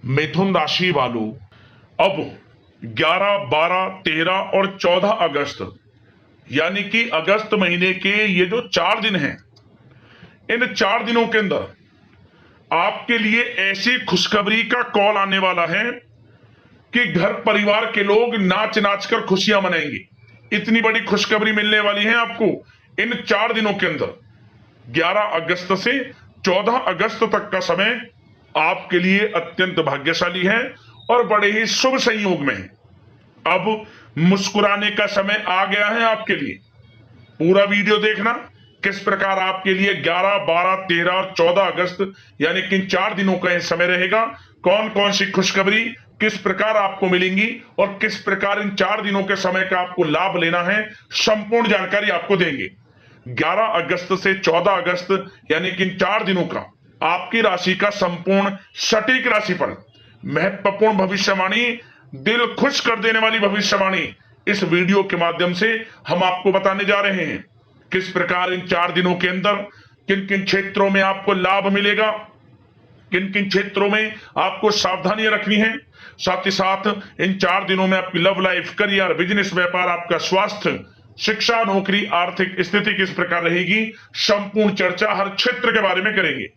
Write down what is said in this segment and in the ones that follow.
मिथुन राशि वालों, अब 11, 12, 13 और 14 अगस्त यानी कि अगस्त महीने के ये जो 4 दिन हैं, इन 4 दिनों के अंदर आपके लिए ऐसी खुशखबरी का कॉल आने वाला है कि घर परिवार के लोग नाच नाच कर खुशियां मनाएंगे। इतनी बड़ी खुशखबरी मिलने वाली है आपको इन 4 दिनों के अंदर। 11 अगस्त से 14 अगस्त तक का समय आपके लिए अत्यंत भाग्यशाली है और बड़े ही शुभ संयोग में है। अब मुस्कुराने का समय आ गया है आपके लिए। पूरा वीडियो देखना किस प्रकार आपके लिए 11, 12, 13 और 14 अगस्त यानी कि इन 4 दिनों का यह समय रहेगा। कौन कौन सी खुशखबरी किस प्रकार आपको मिलेंगी और किस प्रकार इन 4 दिनों के समय का आपको लाभ लेना है, संपूर्ण जानकारी आपको देंगे। 11 अगस्त से 14 अगस्त यानी कि इन 4 दिनों का आपकी राशि का संपूर्ण सटीक राशिफल, महत्वपूर्ण भविष्यवाणी, दिल खुश कर देने वाली भविष्यवाणी इस वीडियो के माध्यम से हम आपको बताने जा रहे हैं। किस प्रकार इन 4 दिनों के अंदर किन किन क्षेत्रों में आपको लाभ मिलेगा, किन किन क्षेत्रों में आपको सावधानियां रखनी है, साथ ही साथ इन 4 दिनों में आपकी लव लाइफ, करियर, बिजनेस, व्यापार, आपका स्वास्थ्य, शिक्षा, नौकरी, आर्थिक स्थिति किस प्रकार रहेगी, संपूर्ण चर्चा हर क्षेत्र के बारे में करेंगे।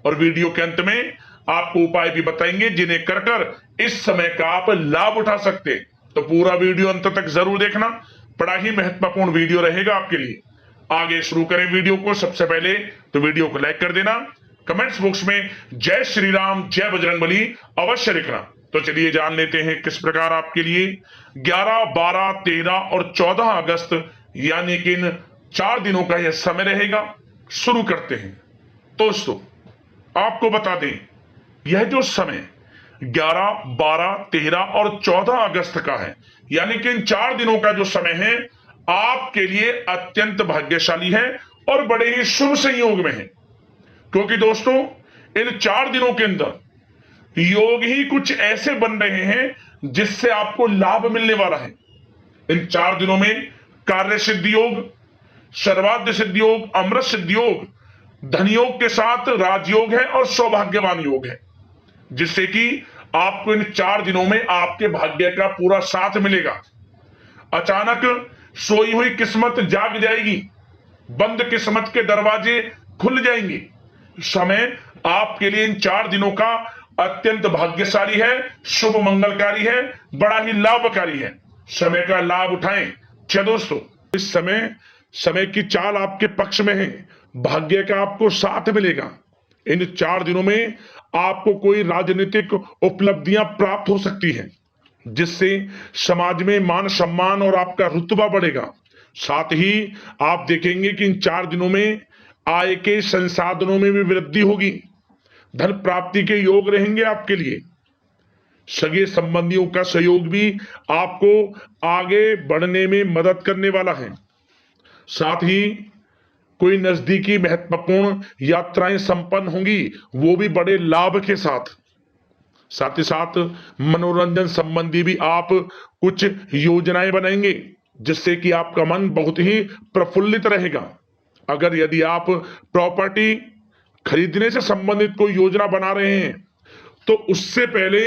और वीडियो के अंत में आपको उपाय भी बताएंगे जिन्हें कर कर इस समय का आप लाभ उठा सकते हैं। तो पूरा वीडियो अंत तक जरूर देखना, बड़ा ही महत्वपूर्ण वीडियो रहेगा आपके लिए। आगे शुरू करें वीडियो को। सबसे पहले तो वीडियो को लाइक कर देना, कमेंट्स बॉक्स में जय श्री राम, जय बजरंगबली अवश्य लिखना। तो चलिए जान लेते हैं किस प्रकार आपके लिए 11, 12, 13 और 14 अगस्त यानी कि इन 4 दिनों का यह समय रहेगा। शुरू करते हैं। दोस्तों आपको बता दें, यह जो समय 11, 12, 13 और 14 अगस्त का है यानी कि इन 4 दिनों का जो समय है आपके लिए अत्यंत भाग्यशाली है और बड़े ही शुभ संयोग में है। क्योंकि दोस्तों इन 4 दिनों के अंदर योग ही कुछ ऐसे बन रहे हैं जिससे आपको लाभ मिलने वाला है। इन 4 दिनों में कार्य सिद्धि योग, सर्वाद्य सिद्धि योग, अमृत सिद्धि योग, धन योग के साथ राजयोग है और सौभाग्यवान योग है, जिससे कि आपको इन 4 दिनों में आपके भाग्य का पूरा साथ मिलेगा। अचानक सोई हुई किस्मत जाग जाएगी, बंद किस्मत के दरवाजे खुल जाएंगे। समय आपके लिए इन 4 दिनों का अत्यंत भाग्यशाली है, शुभ मंगलकारी है, बड़ा ही लाभकारी है। समय का लाभ उठाएं। अच्छा दोस्तों, इस समय की चाल आपके पक्ष में है, भाग्य का आपको साथ मिलेगा। इन 4 दिनों में आपको कोई राजनीतिक उपलब्धियां प्राप्त हो सकती हैं, जिससे समाज में मान सम्मान और आपका रुतबा बढ़ेगा। साथ ही आप देखेंगे कि इन 4 दिनों में आय के संसाधनों में भी वृद्धि होगी, धन प्राप्ति के योग रहेंगे आपके लिए। सगे संबंधियों का सहयोग भी आपको आगे बढ़ने में मदद करने वाला है। साथ ही कोई नजदीकी महत्वपूर्ण यात्राएं संपन्न होंगी, वो भी बड़े लाभ के साथ। साथ ही साथ मनोरंजन संबंधी भी आप कुछ योजनाएं बनाएंगे, जिससे कि आपका मन बहुत ही प्रफुल्लित रहेगा। अगर यदि आप प्रॉपर्टी खरीदने से संबंधित कोई योजना बना रहे हैं तो उससे पहले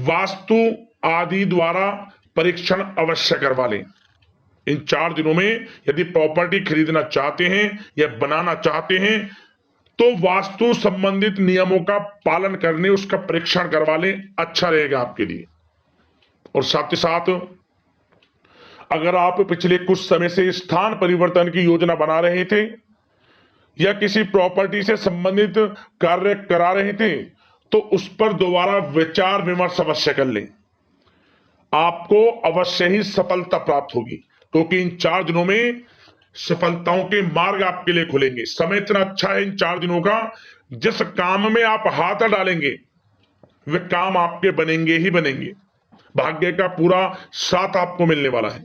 वास्तु आदि द्वारा परीक्षण अवश्य करवा लें। इन 4 दिनों में यदि प्रॉपर्टी खरीदना चाहते हैं या बनाना चाहते हैं तो वास्तु संबंधित नियमों का पालन करने उसका परीक्षण करवा लें, अच्छा रहेगा आपके लिए। और साथ ही साथ अगर आप पिछले कुछ समय से स्थान परिवर्तन की योजना बना रहे थे या किसी प्रॉपर्टी से संबंधित कार्य करा रहे थे तो उस पर दोबारा विचार विमर्श अवश्य कर लें, आपको अवश्य ही सफलता प्राप्त होगी। क्योंकि इन 4 दिनों में सफलताओं के मार्ग आपके लिए खुलेंगे। समय इतना अच्छा है इन 4 दिनों का, जिस काम में आप हाथ डालेंगे वे काम आपके बनेंगे ही बनेंगे। भाग्य का पूरा साथ आपको मिलने वाला है।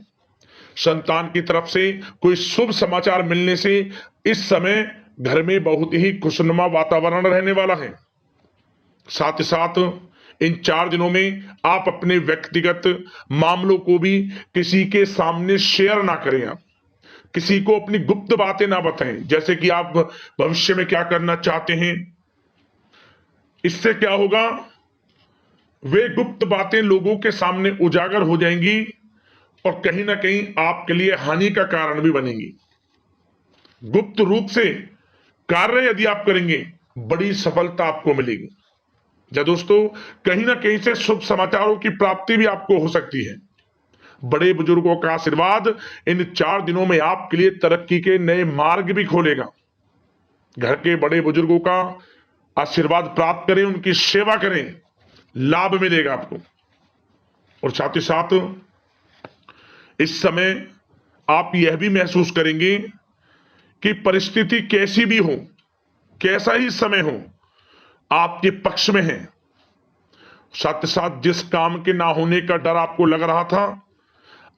संतान की तरफ से कोई शुभ समाचार मिलने से इस समय घर में बहुत ही खुशनुमा वातावरण रहने वाला है। साथ ही साथ इन 4 दिनों में आप अपने व्यक्तिगत मामलों को भी किसी के सामने शेयर ना करें, आप किसी को अपनी गुप्त बातें ना बताएं, जैसे कि आप भविष्य में क्या करना चाहते हैं। इससे क्या होगा, वे गुप्त बातें लोगों के सामने उजागर हो जाएंगी और कहीं ना कहीं आपके लिए हानि का कारण भी बनेंगी। गुप्त रूप से कार्य यदि आप करेंगे, बड़ी सफलता आपको मिलेगी। या दोस्तों, कहीं ना कहीं से शुभ समाचारों की प्राप्ति भी आपको हो सकती है। बड़े बुजुर्गों का आशीर्वाद इन 4 दिनों में आपके लिए तरक्की के नए मार्ग भी खोलेगा। घर के बड़े बुजुर्गों का आशीर्वाद प्राप्त करें, उनकी सेवा करें, लाभ मिलेगा आपको। और साथ ही साथ इस समय आप यह भी महसूस करेंगे कि परिस्थिति कैसी भी हो, कैसा ही समय हो, आपके पक्ष में है। साथ ही साथ जिस काम के ना होने का डर आपको लग रहा था,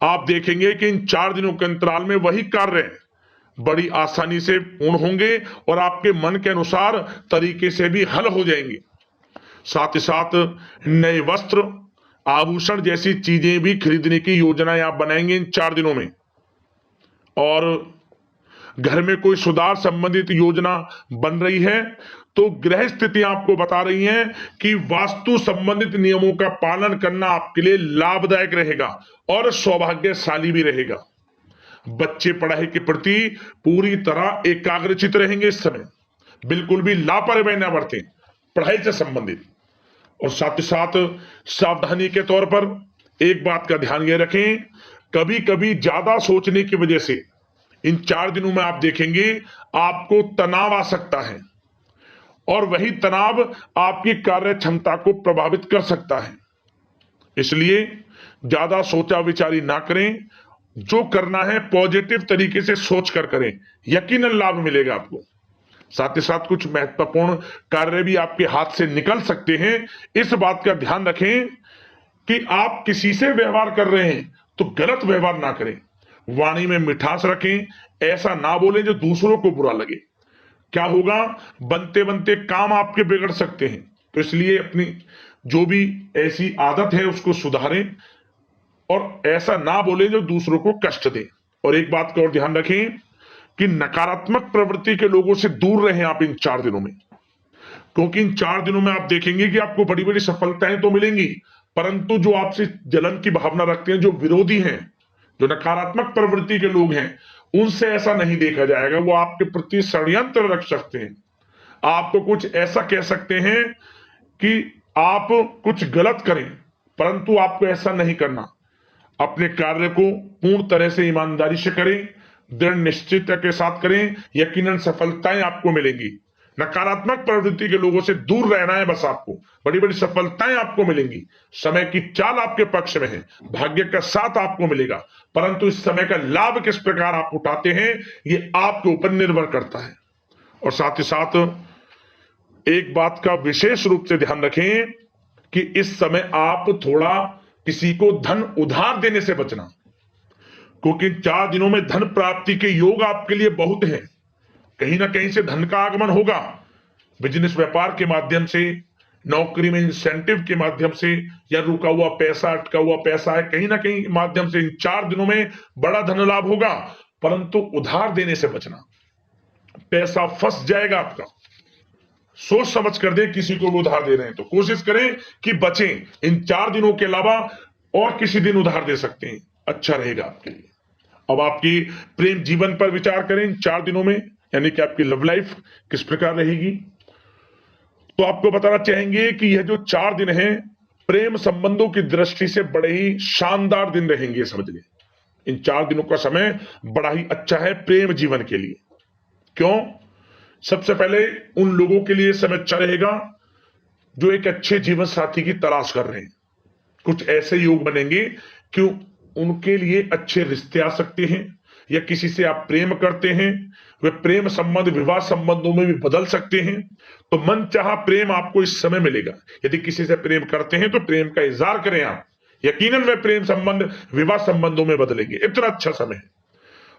आप देखेंगे कि इन 4 दिनों के अंतराल में वही कार्य बड़ी आसानी से पूर्ण होंगे और आपके मन के अनुसार तरीके से भी हल हो जाएंगे। साथ ही साथ नए वस्त्र, आभूषण जैसी चीजें भी खरीदने की योजनाएं आप बनाएंगे इन 4 दिनों में। और घर में कोई सुधार संबंधित योजना बन रही है तो गृह स्थितियां आपको बता रही हैं कि वास्तु संबंधित नियमों का पालन करना आपके लिए लाभदायक रहेगा और सौभाग्यशाली भी रहेगा। बच्चे पढ़ाई के प्रति पूरी तरह एकाग्रचित रहेंगे इस समय, बिल्कुल भी लापरवाही न बरतें पढ़ाई से संबंधित। और साथ ही साथ सावधानी के तौर पर एक बात का ध्यान ये रखें, कभी कभी ज्यादा सोचने की वजह से इन 4 दिनों में आप देखेंगे आपको तनाव आ सकता है और वही तनाव आपकी कार्य क्षमता को प्रभावित कर सकता है। इसलिए ज्यादा सोचा विचारी ना करें, जो करना है पॉजिटिव तरीके से सोच कर करें, यकीनन लाभ मिलेगा आपको। साथ ही साथ कुछ महत्वपूर्ण कार्य भी आपके हाथ से निकल सकते हैं। इस बात का ध्यान रखें कि आप किसी से व्यवहार कर रहे हैं तो गलत व्यवहार ना करें, वाणी में मिठास रखें, ऐसा ना बोलें जो दूसरों को बुरा लगे। क्या होगा, बनते बनते काम आपके बिगड़ सकते हैं। तो इसलिए अपनी जो भी ऐसी आदत है उसको सुधारें और ऐसा ना बोले जो दूसरों को कष्ट दे। और एक बात का और ध्यान रखें कि नकारात्मक प्रवृत्ति के लोगों से दूर रहें आप इन 4 दिनों में, क्योंकि इन 4 दिनों में आप देखेंगे कि आपको बड़ी बड़ी सफलताएं तो मिलेंगी, परंतु जो आपसे जलन की भावना रखते हैं, जो विरोधी हैं, जो नकारात्मक प्रवृत्ति के लोग हैं, उनसे ऐसा नहीं देखा जाएगा। वो आपके प्रति षड्यंत्र रख सकते हैं, आपको कुछ ऐसा कह सकते हैं कि आप कुछ गलत करें, परंतु आपको ऐसा नहीं करना। अपने कार्य को पूर्ण तरह से ईमानदारी से करें, दृढ़ निश्चितता के साथ करें, यकीनन सफलताएं आपको मिलेंगी। नकारात्मक प्रवृत्ति के लोगों से दूर रहना है बस, आपको बड़ी बड़ी सफलताएं आपको मिलेंगी। समय की चाल आपके पक्ष में है, भाग्य का साथ आपको मिलेगा, परंतु इस समय का लाभ किस प्रकार आप उठाते हैं ये आपके ऊपर निर्भर करता है। और साथ ही साथ एक बात का विशेष रूप से ध्यान रखें कि इस समय आप थोड़ा किसी को धन उधार देने से बचना, क्योंकि 4 दिनों में धन प्राप्ति के योग आपके लिए बहुत हैं। कहीं ना कहीं से धन का आगमन होगा, बिजनेस व्यापार के माध्यम से, नौकरी में इंसेंटिव के माध्यम से, या रुका हुआ पैसा, अटका हुआ पैसा है, कहीं ना कहीं माध्यम से इन 4 दिनों में बड़ा धन लाभ होगा। परंतु उधार देने से बचना, पैसा फंस जाएगा आपका। सोच समझ कर दे, किसी को भी उधार दे रहे हैं तो कोशिश करें कि बचें। इन 4 दिनों के अलावा और किसी दिन उधार दे सकते हैं, अच्छा रहेगा आपके लिए। अब आपकी प्रेम जीवन पर विचार करें इन 4 दिनों में, यानी कि आपकी लव लाइफ किस प्रकार रहेगी। तो आपको बताना चाहेंगे कि यह जो 4 दिन हैं प्रेम संबंधों की दृष्टि से बड़े ही शानदार दिन रहेंगे, समझ लें। इन 4 दिनों का समय बड़ा ही अच्छा है प्रेम जीवन के लिए। क्यों? सबसे पहले उन लोगों के लिए समय अच्छा रहेगा जो एक अच्छे जीवन साथी की तलाश कर रहे हैं। कुछ ऐसे योग बनेंगे कि उनके लिए अच्छे रिश्ते आ सकते हैं, या किसी से आप प्रेम करते हैं, वे प्रेम संबंध विवाह संबंधों में भी बदल सकते हैं। तो मन चाहा प्रेम आपको इस समय मिलेगा। यदि किसी से प्रेम करते हैं तो प्रेम का इजहार करें आप, यकीनन वे प्रेम संबंध विवाह संबंधों में बदलेंगे। इतना अच्छा समय है।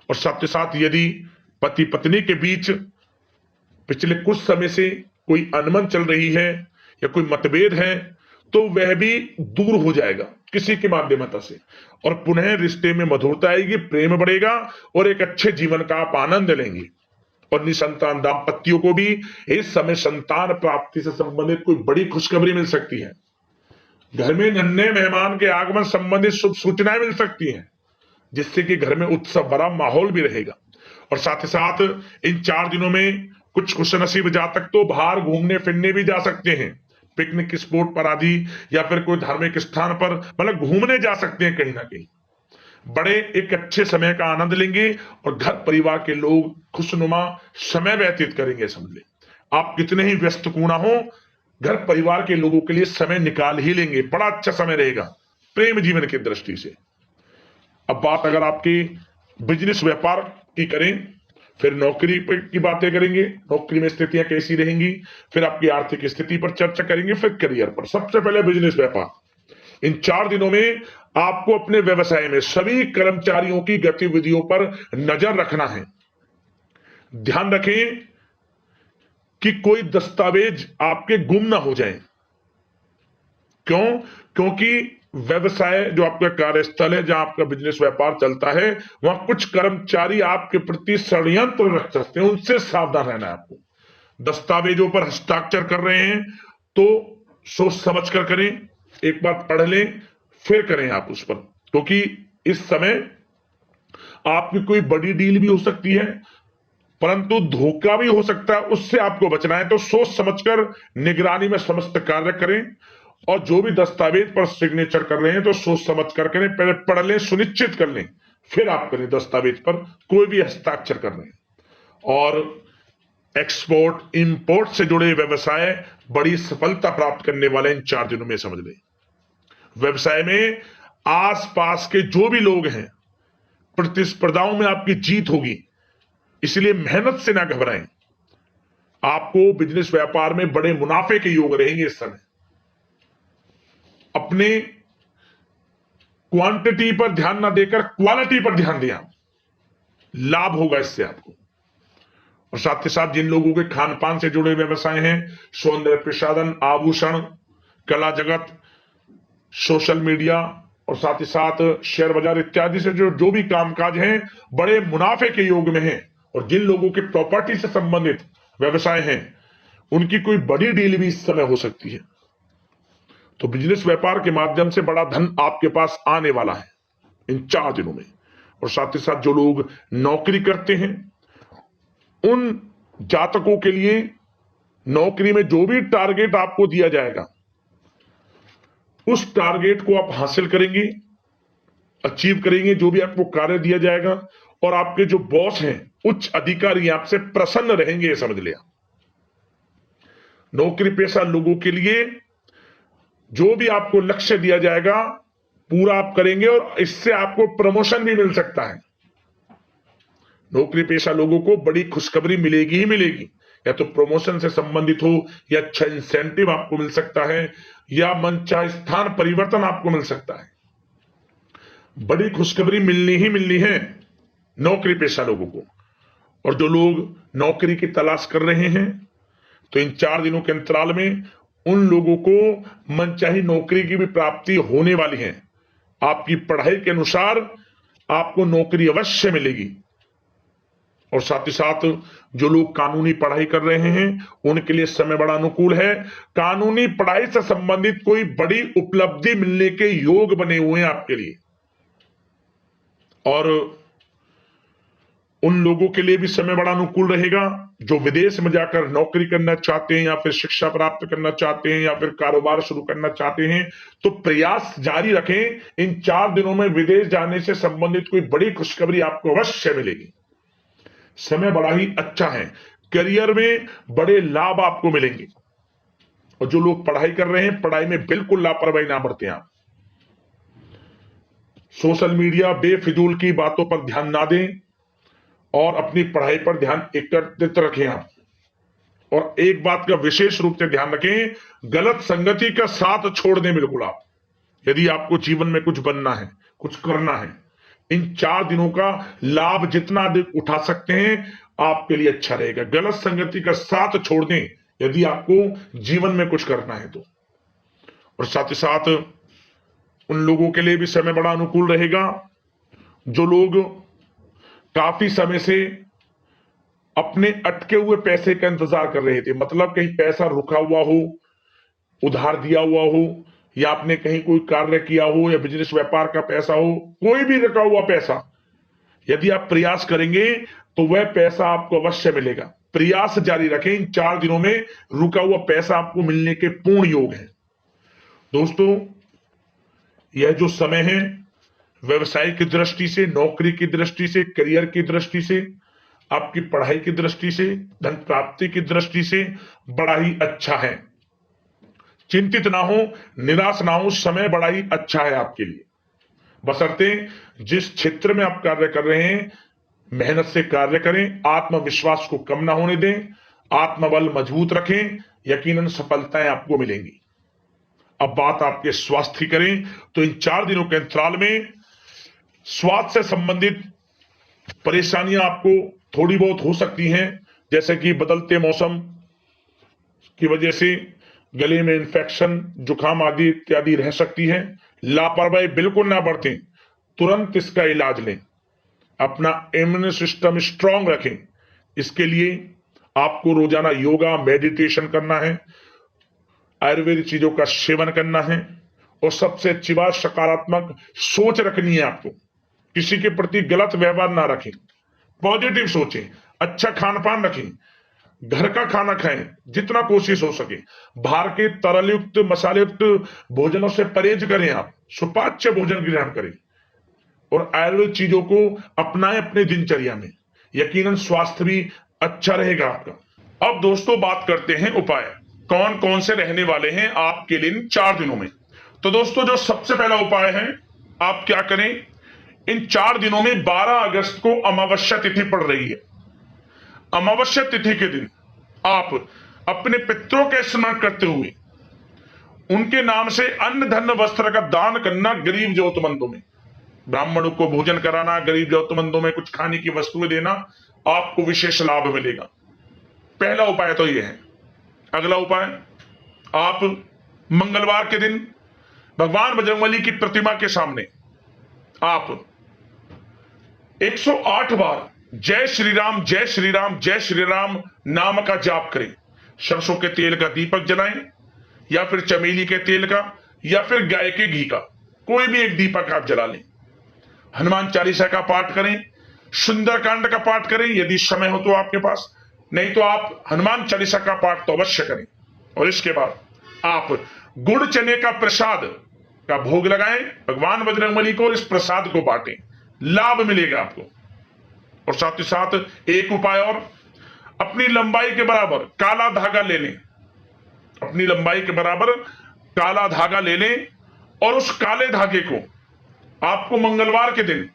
और साथ ही साथ यदि पति पत्नी के बीच पिछले कुछ समय से कोई अनबन चल रही है या कोई मतभेद है तो वह भी दूर हो जाएगा किसी के माध्यमता से, और पुनः रिश्ते में मधुरता आएगी, प्रेम बढ़ेगा और एक अच्छे जीवन का आप आनंद लेंगे। और निसंतान दाम्पत्यों को भी इस समय संतान प्राप्ति से संबंधित कोई बड़ी खुशखबरी मिल सकती है। घर में नन्हे मेहमान के आगमन संबंधित शुभ सूचनाएं मिल सकती हैं, जिससे कि घर में उत्सव भरा माहौल भी रहेगा। और साथ ही साथ इन 4 दिनों में कुछ खुशनसीब जातक तो बाहर घूमने फिरने भी जा सकते हैं, पिकनिक स्पॉट पर आदि, या फिर कोई धार्मिक स्थान पर मतलब घूमने जा सकते हैं कहीं ना कहीं। बड़े एक अच्छे समय का आनंद लेंगे और घर परिवार के लोग खुशनुमा समय व्यतीत करेंगे। समझ ले, आप कितने ही व्यस्त क्यों ना हो, घर परिवार के लोगों के लिए समय निकाल ही लेंगे। बड़ा अच्छा समय रहेगा प्रेम जीवन की दृष्टि से। अब बात अगर आपकी बिजनेस व्यापार की करें, फिर नौकरी की बातें करेंगे, नौकरी में स्थितियां कैसी रहेंगी, फिर आपकी आर्थिक स्थिति पर चर्चा करेंगे, फिर करियर पर। सबसे पहले बिजनेस व्यापार। इन 4 दिनों में आपको अपने व्यवसाय में सभी कर्मचारियों की गतिविधियों पर नजर रखना है। ध्यान रखें कि कोई दस्तावेज आपके गुम ना हो जाए। क्यों? क्योंकि व्यवसाय जो आपका कार्यस्थल है, जहां आपका बिजनेस व्यापार चलता है, वहां कुछ कर्मचारी आपके प्रति षड्यंत्र रख सकते हैं, उनसे सावधान रहना है आपको। दस्तावेजों पर हस्ताक्षर कर रहे हैं तो सोच समझ कर करें, एक बार पढ़ लें फिर करें आप उस पर, क्योंकि इस समय आपकी कोई बड़ी डील भी हो सकती है, परंतु धोखा भी हो सकता है, उससे आपको बचना है। तो सोच समझकर निगरानी में समस्त कार्य करें, और जो भी दस्तावेज पर सिग्नेचर कर रहे हैं तो सोच समझ कर करें, पहले पढ़ लें, सुनिश्चित कर लें, फिर आप करें दस्तावेज पर कोई भी हस्ताक्षर कर रहे हैं। और एक्सपोर्ट इंपोर्ट से जुड़े व्यवसाय बड़ी सफलता प्राप्त करने वाले इन 4 दिनों में। समझ लें, व्यवसाय में आसपास के जो भी लोग हैं, प्रतिस्पर्धाओं में आपकी जीत होगी, इसलिए मेहनत से ना घबराएं। आपको बिजनेस व्यापार में बड़े मुनाफे के योग रहेंगे इस समय। अपने क्वांटिटी पर ध्यान ना देकर क्वालिटी पर ध्यान दें, लाभ होगा इससे आपको। और साथ ही साथ जिन लोगों के खान पान से जुड़े व्यवसाय हैं, सौंदर्य प्रसाधन, आभूषण, कला जगत, सोशल मीडिया और साथ ही साथ शेयर बाजार इत्यादि से जो भी कामकाज हैं, बड़े मुनाफे के योग में हैं। और जिन लोगों के प्रॉपर्टी से संबंधित व्यवसाय हैं, उनकी कोई बड़ी डील भी इस समय हो सकती है। तो बिजनेस व्यापार के माध्यम से बड़ा धन आपके पास आने वाला है इन 4 दिनों में। और साथ ही साथ जो लोग नौकरी करते हैं, उन जातकों के लिए नौकरी में जो भी टारगेट आपको दिया जाएगा, उस टारगेट को आप हासिल करेंगे, अचीव करेंगे। जो भी आपको कार्य दिया जाएगा, और आपके जो बॉस हैं, उच्च अधिकारी आपसे प्रसन्न रहेंगे, ये समझ लिया। नौकरी पेशा लोगों के लिए जो भी आपको लक्ष्य दिया जाएगा, पूरा आप करेंगे, और इससे आपको प्रमोशन भी मिल सकता है। नौकरी पेशा लोगों को बड़ी खुशखबरी मिलेगी ही मिलेगी, या तो प्रमोशन से संबंधित हो, या अच्छा इंसेंटिव आपको मिल सकता है, या मनचाहे स्थान परिवर्तन आपको मिल सकता है। बड़ी खुशखबरी मिलनी ही मिलनी है नौकरी पेशा लोगों को। और जो लोग नौकरी की तलाश कर रहे हैं, तो इन 4 दिनों के अंतराल में उन लोगों को मनचाही नौकरी की भी प्राप्ति होने वाली है। आपकी पढ़ाई के अनुसार आपको नौकरी अवश्य मिलेगी। और साथ ही साथ जो लोग कानूनी पढ़ाई कर रहे हैं, उनके लिए समय बड़ा अनुकूल है। कानूनी पढ़ाई से संबंधित कोई बड़ी उपलब्धि मिलने के योग बने हुए हैं आपके लिए। और उन लोगों के लिए भी समय बड़ा अनुकूल रहेगा जो विदेश में जाकर नौकरी करना चाहते हैं, या फिर शिक्षा प्राप्त करना चाहते हैं, या फिर कारोबार शुरू करना चाहते हैं। तो प्रयास जारी रखें। इन 4 दिनों में विदेश जाने से संबंधित कोई बड़ी खुशखबरी आपको अवश्य मिलेगी। समय बड़ा ही अच्छा है। करियर में बड़े लाभ आपको मिलेंगे। और जो लोग पढ़ाई कर रहे हैं, पढ़ाई में बिल्कुल लापरवाही ना बरतें आप। सोशल मीडिया बेफिजूल की बातों पर ध्यान ना दें, और अपनी पढ़ाई पर ध्यान एकत्रित रखें आप। और एक बात का विशेष रूप से ध्यान रखें, गलत संगति का साथ छोड़ दें बिल्कुल आप। यदि आपको जीवन में कुछ बनना है, कुछ करना है, इन 4 दिनों का लाभ जितना अधिक उठा सकते हैं, आपके लिए अच्छा रहेगा। गलत संगति का साथ छोड़ दें यदि आपको जीवन में कुछ करना है तो। और साथ ही साथ उन लोगों के लिए भी समय बड़ा अनुकूल रहेगा जो लोग काफी समय से अपने अटके हुए पैसे का इंतजार कर रहे थे। मतलब कहीं पैसा रुका हुआ हो, उधार दिया हुआ हो, या आपने कहीं कोई कार्य किया हो या बिजनेस व्यापार का पैसा हो, कोई भी रुका हुआ पैसा, यदि आप प्रयास करेंगे तो वह पैसा आपको अवश्य मिलेगा। प्रयास जारी रखें, इन 4 दिनों में रुका हुआ पैसा आपको मिलने के पूर्ण योग है। दोस्तों, यह जो समय है व्यवसाय की दृष्टि से, नौकरी की दृष्टि से, करियर की दृष्टि से, आपकी पढ़ाई की दृष्टि से, धन प्राप्ति की दृष्टि से बड़ा ही अच्छा है। चिंतित ना हो, निराश ना हो, समय बड़ा ही अच्छा है आपके लिए। बशर्ते जिस क्षेत्र में आप कार्य कर रहे हैं मेहनत से कार्य करें, आत्मविश्वास को कम ना होने दें, आत्मबल मजबूत रखें, यकीनन सफलताएं आपको मिलेंगी। अब बात आपके स्वास्थ्य की करें तो इन 4 दिनों के अंतराल में स्वास्थ्य से संबंधित परेशानियां आपको थोड़ी बहुत हो सकती हैं, जैसे कि बदलते मौसम की वजह से गले में इंफेक्शन, जुकाम आदि इत्यादि रह सकती है। लापरवाही बिल्कुल ना बरतें, तुरंत इसका इलाज लें, अपना इम्यून सिस्टम स्ट्रांग रखें। इसके लिए आपको रोजाना योगा, मेडिटेशन करना है, आयुर्वेदिक चीजों का सेवन करना है, और सबसे अच्छी बात सकारात्मक सोच रखनी है आपको। किसी के प्रति गलत व्यवहार ना रखें, पॉजिटिव सोचें, अच्छा खान पान रखें, घर का खाना खाएं जितना कोशिश हो सके, बाहर के तरल युक्त मसाले युक्त भोजनों से परहेज करें, आप सुपाच्य भोजन ग्रहण करें और आयुर्वेदिक चीजों को अपनाएं अपने दिनचर्या में, यकीनन स्वास्थ्य भी अच्छा रहेगा आपका। अब दोस्तों बात करते हैं उपाय, कौन कौन से रहने वाले हैं आपके लिए इन 4 दिनों में। तो दोस्तों जो सबसे पहला उपाय है, आप क्या करें, इन 4 दिनों में 12 अगस्त को अमावस्या तिथि पड़ रही है। अमावस्या तिथि के दिन आप अपने पितरों के स्मरण करते हुए उनके नाम से अन्न धन वस्त्र का दान करना, गरीब जरूरतमंदों में, ब्राह्मणों को भोजन कराना, गरीब जरूरतमंदों में कुछ खाने की वस्तुएं देना, आपको विशेष लाभ मिलेगा। पहला उपाय तो यह है। अगला उपाय, आप मंगलवार के दिन भगवान बजरंगबली की प्रतिमा के सामने आप 108 बार जय श्री राम जय श्री राम जय श्री राम नाम का जाप करें। सरसों के तेल का दीपक जलाएं, या फिर चमेली के तेल का, या फिर गाय के घी का, कोई भी एक दीपक आप जला लें। हनुमान चालीसा का पाठ करें, सुंदरकांड का पाठ करें यदि समय हो तो आपके पास, नहीं तो आप हनुमान चालीसा का पाठ तो अवश्य करें। और इसके बाद आप गुड़ चने का प्रसाद का भोग लगाएं भगवान बजरंगबली को, और इस प्रसाद को बांटें, लाभ मिलेगा आपको। और साथ ही साथ एक उपाय और, अपनी लंबाई के बराबर काला धागा ले लें, अपनी लंबाई के बराबर काला धागा ले लें, और उस काले धागे को आपको मंगलवार के दिन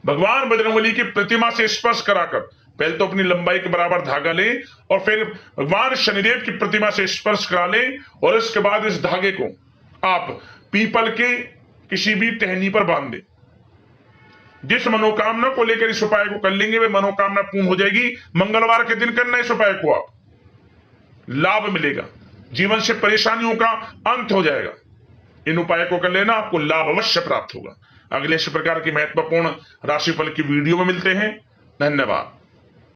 भगवान बजरंगबली की प्रतिमा से स्पर्श कराकर, पहले तो अपनी लंबाई के बराबर धागा लें और फिर भगवान शनिदेव की प्रतिमा से स्पर्श करा लें, और इसके बाद इस धागे को आप पीपल के किसी भी टहनी पर बांध दें। जिस मनोकामना को लेकर इस उपाय को कर लेंगे वह मनोकामना पूर्ण हो जाएगी। मंगलवार के दिन करना इस उपाय को, आप लाभ मिलेगा, जीवन से परेशानियों का अंत हो जाएगा। इन उपाय को कर लेना, आपको लाभ अवश्य प्राप्त होगा। अगले इस प्रकार की महत्वपूर्ण राशिफल की वीडियो में मिलते हैं। धन्यवाद।